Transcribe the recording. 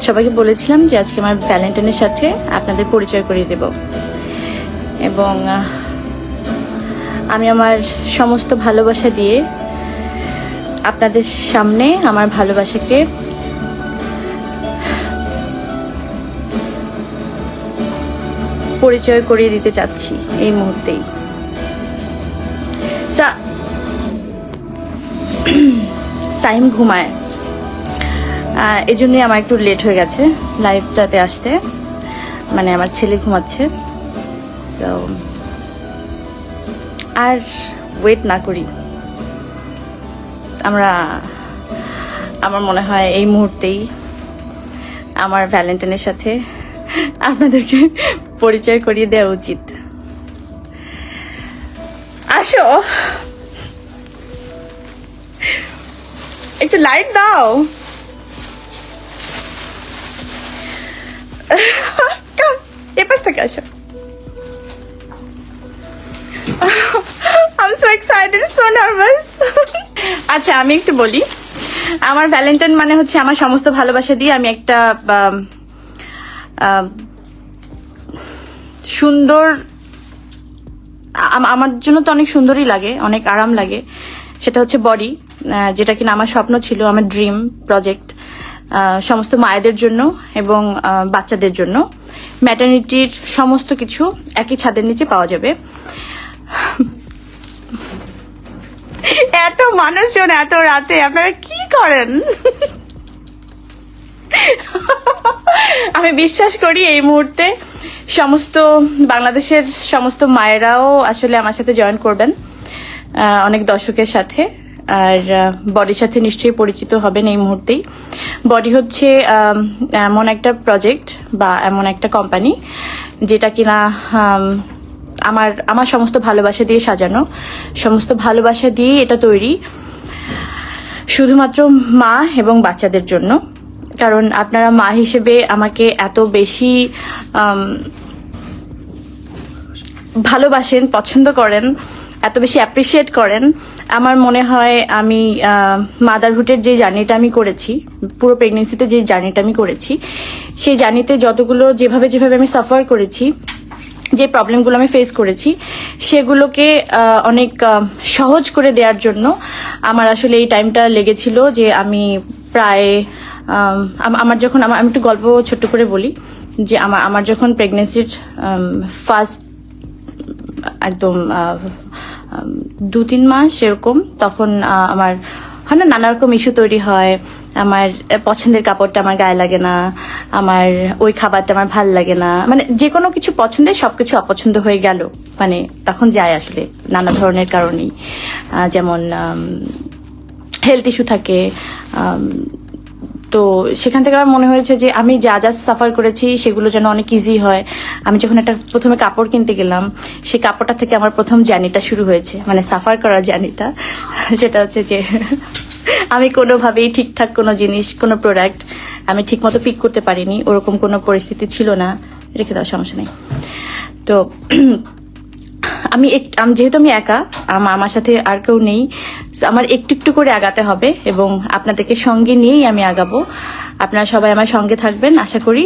সবাইকে বলেছিলাম যে আজকে আমার ভ্যালেন্টাইনের সাথে আপনাদের পরিচয় করিয়ে দেব এবং আমি আমার সমস্ত ভালোবাসা দিয়ে আপনাদের সামনে আমার ভালোবাসাকে পরিচয় করিয়ে দিতে চাচ্ছি এই মুহূর্তেই। সাইম ঘুমায়, এই জন্যই আমার একটু লেট হয়ে গেছে লাইভটাতে আসতে, মানে আমার ছেলে ঘুমাচ্ছে। তো আর ওয়েট না করি, আমার মনে হয় এই মুহূর্তেই আমার ভ্যালেন্টাইনের সাথে আপনাদেরকে পরিচয় করিয়ে দেওয়া উচিত। আসো, একটু লাইট দাও। এ পাশ থেকে আসো। I'm so excited, so nervous. আচ্ছা, আমি একটু বলি, আমার ভ্যালেন্টাইন মানে হচ্ছে আমার সমস্ত ভালোবাসা দিয়ে আমি একটা সুন্দর, আমার জন্য তো অনেক সুন্দরই লাগে, অনেক আরাম লাগে। সেটা হচ্ছে বডি, যেটা কিনা আমার স্বপ্ন ছিল, আমার ড্রিম প্রজেক্ট, সমস্ত মায়েদের জন্য এবং বাচ্চাদের জন্য। ম্যাটারনিটির সমস্ত কিছু একই ছাদের নিচে পাওয়া যাবে। এত মানুষজন এত রাতে আপনারা কি করেন? আমি বিশ্বাস করি এই মুহূর্তে সমস্ত বাংলাদেশের সমস্ত মায়েরাও আসলে আমার সাথে জয়েন করবেন, অনেক দর্শকের সাথে। আর বডির সাথে নিশ্চয়ই পরিচিত হবেন এই মুহূর্তেই। বডি হচ্ছে এমন একটা প্রজেক্ট বা এমন একটা কোম্পানি যেটা কিনা আমার সমস্ত ভালোবাসা দিয়ে সাজানো, সমস্ত ভালোবাসা দিয়ে এটা তৈরি, শুধুমাত্র মা এবং বাচ্চাদের জন্য। কারণ আপনারা মা হিসেবে আমাকে এত বেশি ভালোবাসেন, পছন্দ করেন, এত বেশি অ্যাপ্রিসিয়েট করেন। আমার মনে হয় আমি মাদারহুডের যে জার্নিটা আমি করেছি, পুরো প্রেগনেন্সিতে যে জার্নিটা আমি করেছি, সেই জার্নিতে যতগুলো যেভাবে আমি সাফার করেছি, যে প্রবলেমগুলো আমি ফেস করেছি, সেগুলোকে অনেক সহজ করে দেওয়ার জন্য আমার আসলে এই টাইমটা লেগেছিল। যে আমি প্রায় আমার যখন আমি একটু গল্প ছোট্ট করে বলি, যে আমার যখন প্রেগনেন্সির ফার্স্ট একদম 2-3 মাস এরকম, তখন আমার হয় না নানা রকম ইস্যু তৈরি হয়। আমার পছন্দের কাপড়টা আমার গায়ে লাগে না, আমার ওই খাবারটা আমার ভাল লাগে না, মানে যে কোনো কিছু পছন্দের সবকিছু অপছন্দ হয়ে গেল, মানে তখন যায় আসলে নানা ধরনের কারণেই। যেমন হেলথ ইস্যু থাকে। তো সেখান থেকে আমার মনে হয়েছে যে আমি যা সাফার করেছি সেগুলো যেন অনেক ইজি হয়। আমি যখন একটা প্রথমে কাপড় কিনতে গেলাম, সেই কাপড়টা থেকে আমার প্রথম জার্নিটা শুরু হয়েছে, মানে সাফার করার জার্নিটা। যেটা হচ্ছে যে আমি কোনোভাবেই ঠিকঠাক কোনো জিনিস, কোনো প্রোডাক্ট আমি ঠিক মতো পিক করতে পারিনি, ওরকম কোনো পরিস্থিতি ছিল না। রেখে দেওয়ার সমস্যা নেই। তো যেহেতু আমি একা, আমার সাথে আর কেউ নেই, আমার একটু একটু করে আগাতে হবে এবং আপনাদেরকে সঙ্গে নিয়েই আমি আগাবো। আপনারা সবাই আমার সঙ্গে থাকবেন আশা করি।